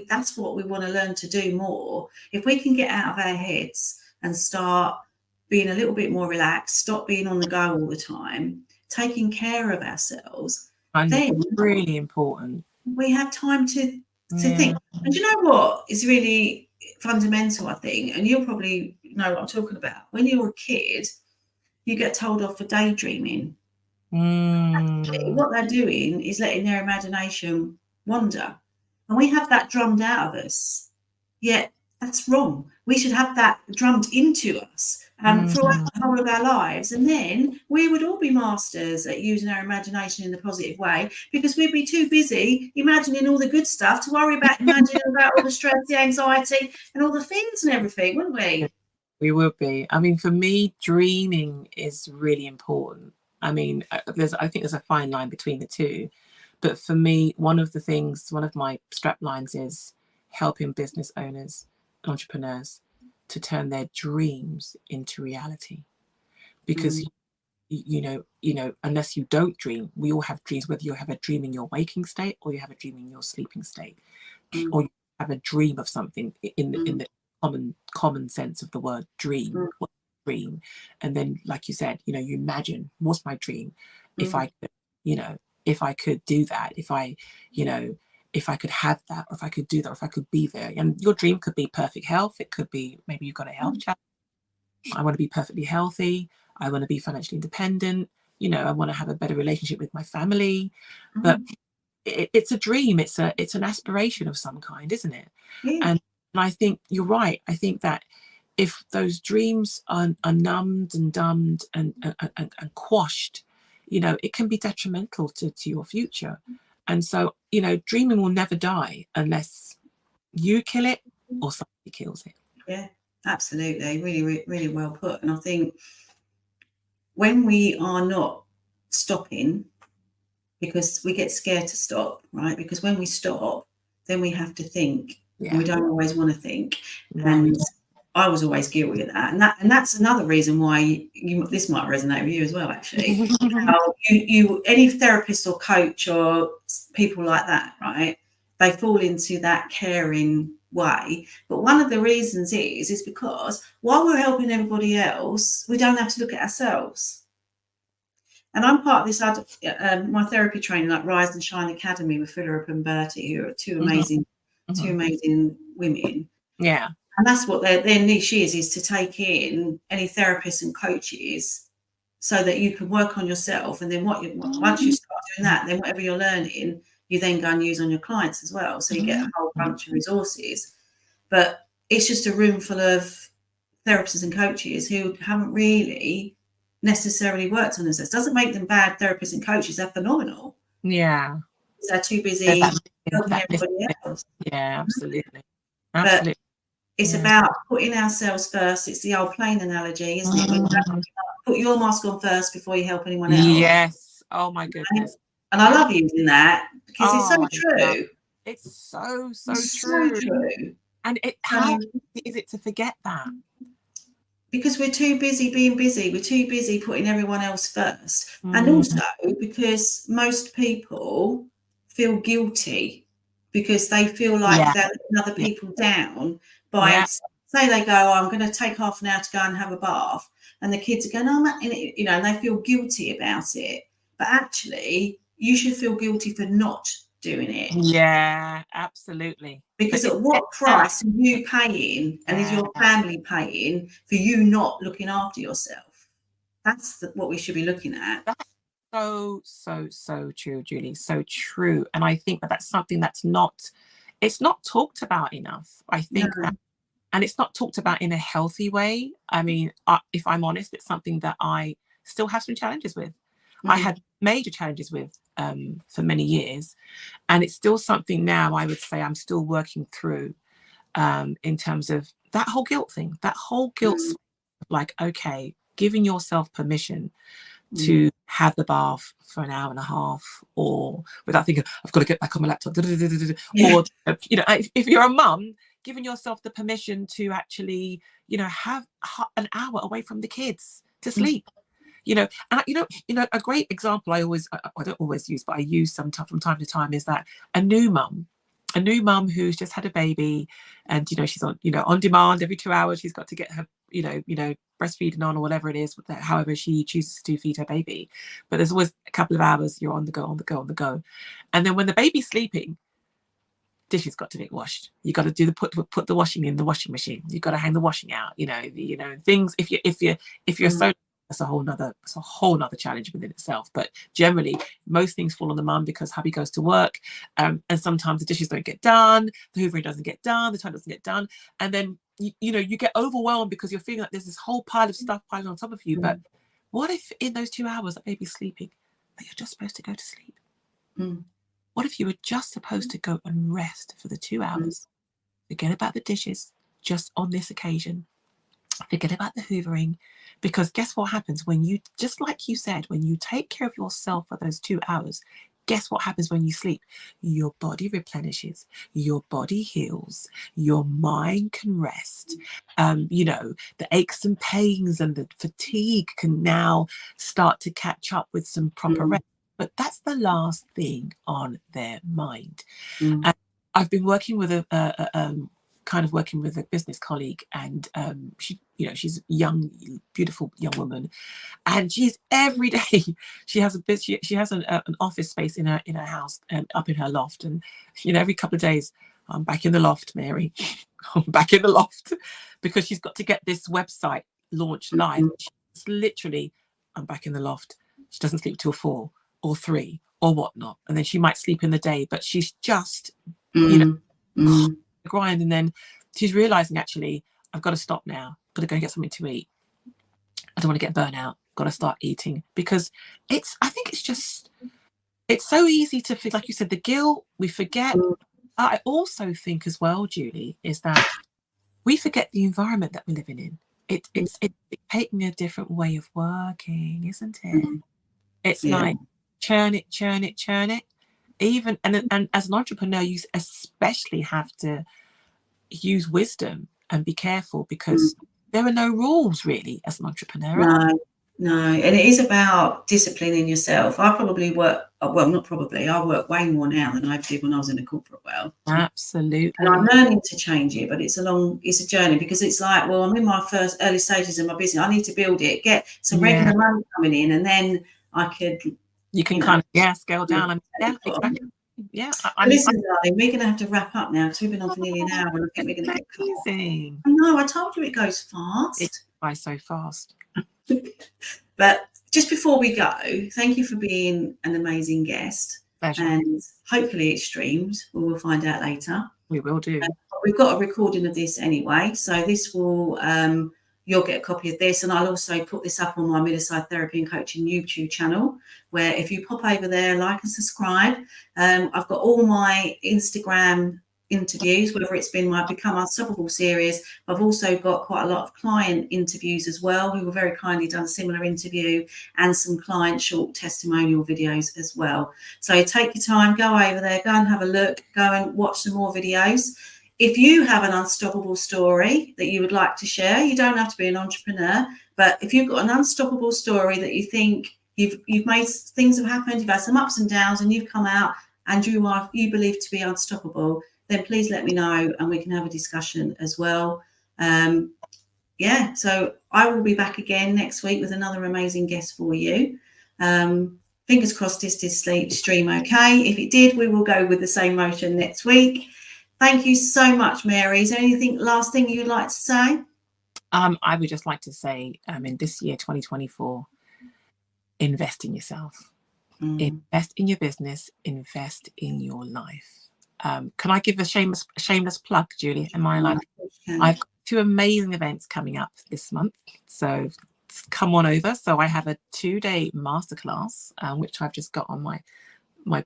that's what we want to learn to do more. If we can get out of our heads and start being a little bit more relaxed, stop being on the go all the time, taking care of ourselves, then really important. We have time to think. And you know what is really fundamental, I think, and you'll probably know what I'm talking about. When you're a kid, you get told off for daydreaming. Actually, what they're doing is letting their imagination wander. And we have that drummed out of us. Yet that's wrong. We should have that drummed into us throughout the whole of our lives. And then we would all be masters at using our imagination in a positive way, because we'd be too busy imagining all the good stuff to worry about imagining about all the stress, the anxiety, and all the things and everything, wouldn't we? We would be. I mean, for me, dreaming is really important. I mean, I think there's a fine line between the two. But for me, one of my strap lines is helping business owners, entrepreneurs, to turn their dreams into reality. Because unless you don't dream, we all have dreams, whether you have a dream in your waking state or you have a dream in your sleeping state, or you have a dream of something in the common sense of the word dream. Dream. And then, like you said, you imagine, what's my dream? If I could, if I could do that, if I could have that, or if I could do that, or if I could be there. And your dream could be perfect health. It could be maybe you've got a health challenge. I want to be perfectly healthy. I want to be financially independent. I want to have a better relationship with my family. But it's a dream. It's an aspiration of some kind, isn't it? And I think you're right. I think that if those dreams are numbed and dumbed and quashed, it can be detrimental to your future. And so, dreaming will never die unless you kill it or somebody kills it. Yeah, absolutely. Really, really well put. And I think when we are not stopping, because we get scared to stop, right? Because when we stop, then we have to think. Yeah. And we don't always want to think. And I was always guilty of that. And that's another reason why this might resonate with you as well, actually. How you any therapist or coach or people like that, right? They fall into that caring way. But one of the reasons is because while we're helping everybody else, we don't have to look at ourselves. And I'm part of this, my therapy training, like Rise and Shine Academy with Philip and Bertie, who are two amazing women. Yeah. And that's what their niche is to take in any therapists and coaches so that you can work on yourself. And then once you start doing that, then whatever you're learning, you then go and use on your clients as well. So you get a whole bunch of resources. But it's just a room full of therapists and coaches who haven't really necessarily worked on themselves. Doesn't make them bad therapists and coaches. They're phenomenal. Yeah. They're too busy helping everybody else. Yeah, absolutely. Absolutely. But it's about putting ourselves first. It's the old plane analogy, isn't it? When you put your mask on first before you help anyone else. Yes. Oh my goodness. And I love using that because it's so true. It's so true. And how is it to forget that? Because we're too busy being busy. We're too busy putting everyone else first. And also because most people feel guilty because they feel like they're letting other people down by, say they go, oh, I'm going to take half an hour to go and have a bath, and the kids are going, oh, you know, and they feel guilty about it. But actually, you should feel guilty for not doing it. Yeah, absolutely. Because at what price are you paying, and is your family paying for you not looking after yourself? That's what we should be looking at. That's so true, Julie. So true. And I think that that's something that's not, it's not talked about enough. I think that, and it's not talked about in a healthy way. I mean, if I'm honest, it's something that I still have some challenges with. I had major challenges with for many years, and it's still something now I would say I'm still working through in terms of that whole guilt thing, that whole guilt, like, okay, giving yourself permission to have the bath for an hour and a half, or without thinking, I've got to get back on my laptop, or, you know, if you're a mum, giving yourself the permission to actually, you know, have an hour away from the kids to sleep. You know, and you know, a great example I don't always use, but I use from time to time, is that a new mum who's just had a baby, and you know, she's on demand every 2 hours. She's got to get her, you know, breastfeeding on, or whatever it is, however she chooses to feed her baby. But there's always a couple of hours you're on the go, and then when the baby's sleeping, dishes got to get washed. You got to do put the washing in the washing machine. You got to hang the washing out. You know, things. If you're so, that's a whole nother challenge within itself. But generally, most things fall on the mum, because hubby goes to work, and sometimes the dishes don't get done, the hoovering doesn't get done, the time doesn't get done, and then you know, you get overwhelmed because you're feeling like there's this whole pile of stuff piling on top of you. But what if in those 2 hours that baby's sleeping, that you're just supposed to go to sleep? What if you were just supposed to go and rest for the 2 hours? Forget about the dishes, just on this occasion. Forget about the hoovering, because guess what happens when you, just like you said, when you take care of yourself for those 2 hours, guess what happens when you sleep? Your body replenishes, your body heals, your mind can rest. You know, the aches and pains and the fatigue can now start to catch up with some proper rest. But that's the last thing on their mind. And I've been working with working with a business colleague, and she, you know, she's a young, beautiful young woman, and she's every day she has an office space in her house, and up in her loft, and you know, every couple of days, I'm back in the loft, Mary. I'm back in the loft, because she's got to get this website launched live. She's literally, I'm back in the loft. She doesn't sleep till 4 or 3 or whatnot, and then she might sleep in the day, but she's just you know, grind. And then she's realizing, actually, I've got to stop now, got to go and get something to eat. I don't want to get burnt out, got to start eating, because I think it's so easy to feel, like you said, the guilt, we forget. I also think as well, Julie, is that we forget the environment that we're living in. It's taking a different way of working, isn't it? It's like churn it. Even and as an entrepreneur, you especially have to use wisdom and be careful, because there are no rules really as an entrepreneur. No, and it is about disciplining yourself. I work way more now than I did when I was in the corporate world. Absolutely. And I'm learning to change it, but it's a journey, because it's like, well, I'm in my first early stages of my business. I need to build it, get some regular money coming in, and then you can kind of scale down. And exactly. Listen, darling, we're going to have to wrap up now, because we've been on for nearly an hour, and I think we're going to get amazing. No, I told you it goes fast. It goes so fast. But just before we go, thank you for being an amazing guest. Pleasure. And hopefully it streams. We will find out later. We will do. We've got a recording of this anyway, so this will you'll get a copy of this, and I'll also put this up on my Middleside Therapy and Coaching YouTube channel, where if you pop over there, like and subscribe. I've got all my Instagram interviews, whether it's been my Become Unstoppable series. I've also got quite a lot of client interviews as well, who were very kindly done a similar interview, and some client short testimonial videos as well. So take your time, go over there, go and have a look, go and watch some more videos. If you have an unstoppable story that you would like to share, you don't have to be an entrepreneur, but if you've got an unstoppable story that you think you've made, things have happened, you've had some ups and downs, and you've come out and you believe to be unstoppable, then please let me know and we can have a discussion as well. Yeah, so I will be back again next week with another amazing guest for you. Fingers crossed this did stream okay. If it did, we will go with the same motion next week. Thank you so much, Mary. Is there anything last thing you'd like to say? I would just like to say, in this year, 2024, invest in yourself. Invest in your business, invest in your life. Can I give a shameless plug, Julie? Am I allowed? I've got 2 amazing events coming up this month, so come on over. So I have a 2-day masterclass, which I've just got on my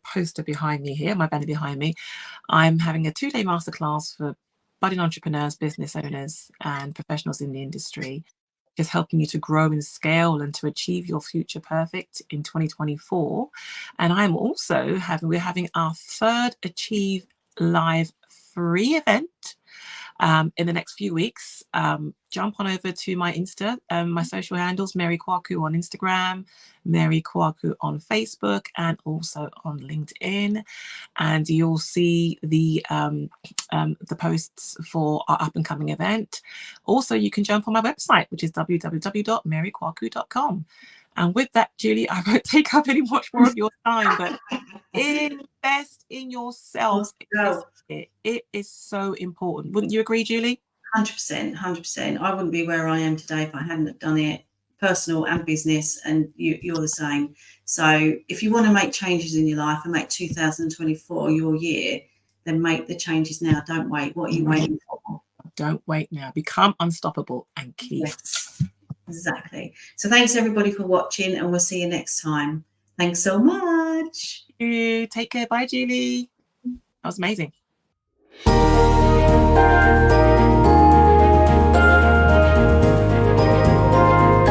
poster behind me here, my banner behind me. I'm having a 2-day masterclass for budding entrepreneurs, business owners, and professionals in the industry, just helping you to grow and scale and to achieve your future perfect in 2024. And I'm also we're having our 3rd Achieve Live free event in the next few weeks. Jump on over to my Insta, my social handles, Mary Kwaku on Instagram, Mary Kwaku on Facebook, and also on LinkedIn. And you'll see the posts for our up and coming event. Also, you can jump on my website, which is www.marykwaku.com. And with that, Julie, I won't take up any much more of your time, but invest in yourself. It is so important. Wouldn't you agree, Julie? 100%. I wouldn't be where I am today if I hadn't done it, personal and business, and you're the same. So if you want to make changes in your life and make 2024 your year, then make the changes now. Don't wait. What are you waiting for? Don't wait now. Become unstoppable and keep. Yes, exactly. So thanks everybody for watching, and we'll see you next time. Thanks so much. Take care. Bye, Julie. That was amazing.